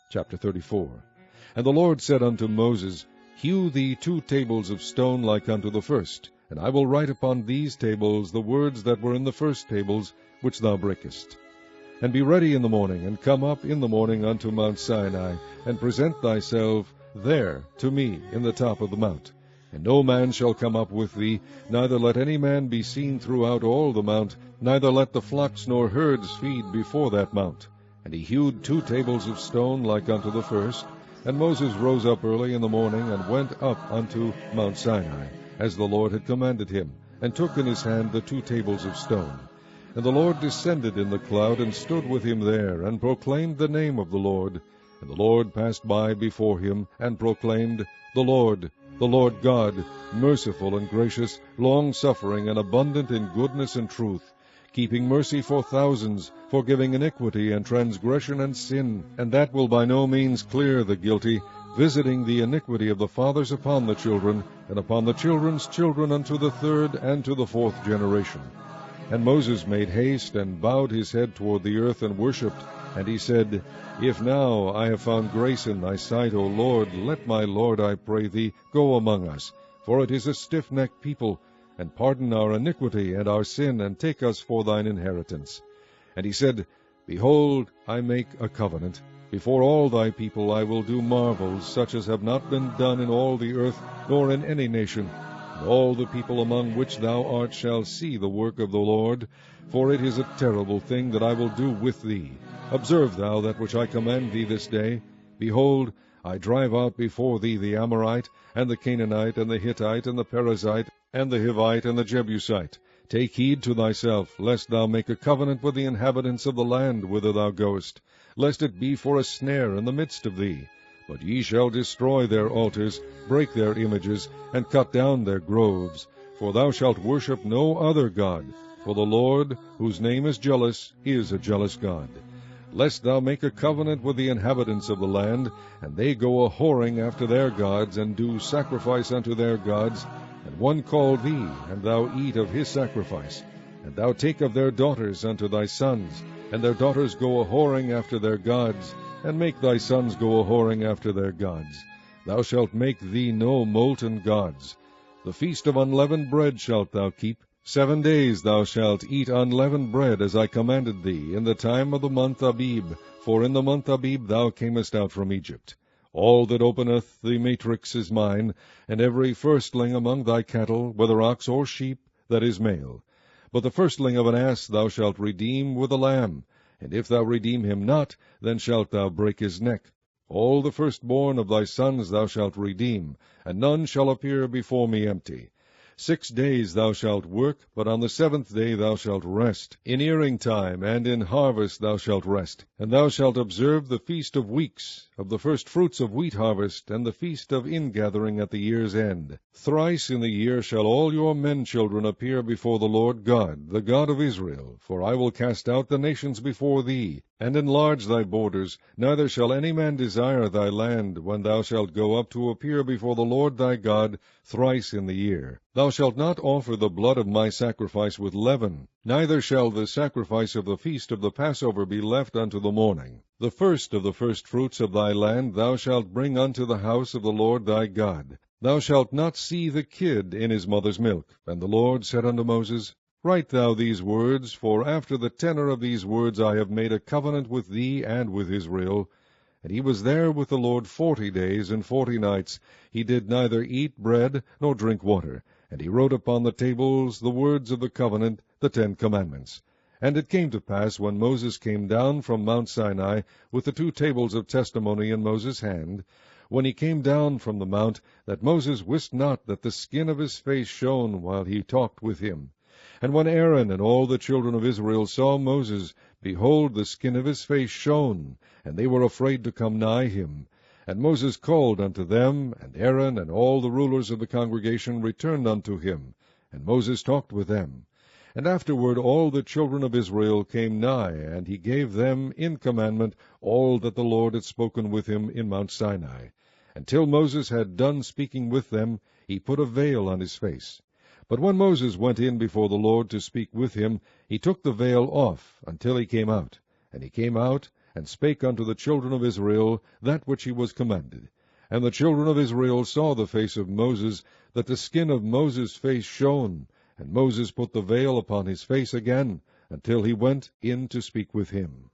Chapter 34. And the Lord said unto Moses, Hew thee 2 tables of stone like unto the first, and I will write upon these tables the words that were in the first tables, which thou brakest. And be ready in the morning, and come up in the morning unto Mount Sinai, and present thyself there to me in the top of the mount. And no man shall come up with thee, neither let any man be seen throughout all the mount, neither let the flocks nor herds feed before that mount. And he hewed 2 tables of stone like unto the first. And Moses rose up early in the morning, and went up unto Mount Sinai, as the Lord had commanded him, and took in his hand the 2 tables of stone. And the Lord descended in the cloud, and stood with him there, and proclaimed the name of the Lord. And the Lord passed by before him, and proclaimed, the Lord God, merciful and gracious, longsuffering, and abundant in goodness and truth, keeping mercy for thousands, forgiving iniquity and transgression and sin, and that will by no means clear the guilty, visiting the iniquity of the fathers upon the children, and upon the children's children unto the 3rd and to the 4th generation. And Moses made haste, and bowed his head toward the earth, and worshipped. And he said, If now I have found grace in thy sight, O Lord, let my Lord, I pray thee, go among us. For it is a stiffnecked people, and pardon our iniquity and our sin, and take us for thine inheritance. And he said, Behold, I make a covenant. Before all thy people I will do marvels, such as have not been done in all the earth, nor in any nation. And all the people among which thou art shall see the work of the Lord, for it is a terrible thing that I will do with thee. Observe thou that which I command thee this day. Behold, I drive out before thee the Amorite, and the Canaanite, and the Hittite, and the Perizzite, and the Hivite, and the Jebusite. Take heed to thyself, lest thou make a covenant with the inhabitants of the land whither thou goest, lest it be for a snare in the midst of thee. But ye shall destroy their altars, break their images, and cut down their groves. For thou shalt worship no other God, for the Lord, whose name is jealous, is a jealous God. Lest thou make a covenant with the inhabitants of the land, and they go a-whoring after their gods, and do sacrifice unto their gods, and one call thee, and thou eat of his sacrifice, and thou take of their daughters unto thy sons, and their daughters go a-whoring after their gods, and make thy sons go a-whoring after their gods. Thou shalt make thee no molten gods. The feast of unleavened bread shalt thou keep. 7 days thou shalt eat unleavened bread, as I commanded thee, in the time of the month Abib, for in the month Abib thou camest out from Egypt. All that openeth the matrix is mine, and every firstling among thy cattle, whether ox or sheep, that is male. But the firstling of an ass thou shalt redeem with a lamb, and if thou redeem him not, then shalt thou break his neck. All the firstborn of thy sons thou shalt redeem, and none shall appear before me empty. 6 days thou shalt work, but on the 7th day thou shalt rest. In earing time and in harvest thou shalt rest. And thou shalt observe the feast of weeks, of the first fruits of wheat harvest, and the feast of ingathering at the year's end. Thrice in the year shall all your men children appear before the Lord God, the God of Israel. For I will cast out the nations before thee, and enlarge thy borders. Neither shall any man desire thy land, when thou shalt go up to appear before the Lord thy God thrice in the year. Thou shalt not offer the blood of my sacrifice with leaven, neither shall the sacrifice of the feast of the Passover be left unto the morning. The first of the firstfruits of thy land thou shalt bring unto the house of the Lord thy God. Thou shalt not see the kid in his mother's milk. And the Lord said unto Moses, Write thou these words, for after the tenor of these words I have made a covenant with thee and with Israel. And he was there with the Lord 40 days and 40 nights. He did neither eat bread nor drink water. And he wrote upon the tables the words of the covenant, the 10 commandments. And it came to pass, when Moses came down from Mount Sinai, with the 2 tables of testimony in Moses' hand, when he came down from the mount, that Moses wist not that the skin of his face shone while he talked with him. And when Aaron and all the children of Israel saw Moses, behold, the skin of his face shone, and they were afraid to come nigh him. And Moses called unto them, and Aaron and all the rulers of the congregation returned unto him, and Moses talked with them. And afterward all the children of Israel came nigh, and he gave them in commandment all that the Lord had spoken with him in Mount Sinai. Until Moses had done speaking with them, he put a veil on his face. But when Moses went in before the Lord to speak with him, he took the veil off until he came out. And he came out, and spake unto the children of Israel that which he was commanded. And the children of Israel saw the face of Moses, that the skin of Moses' face shone, and Moses put the veil upon his face again, until he went in to speak with him.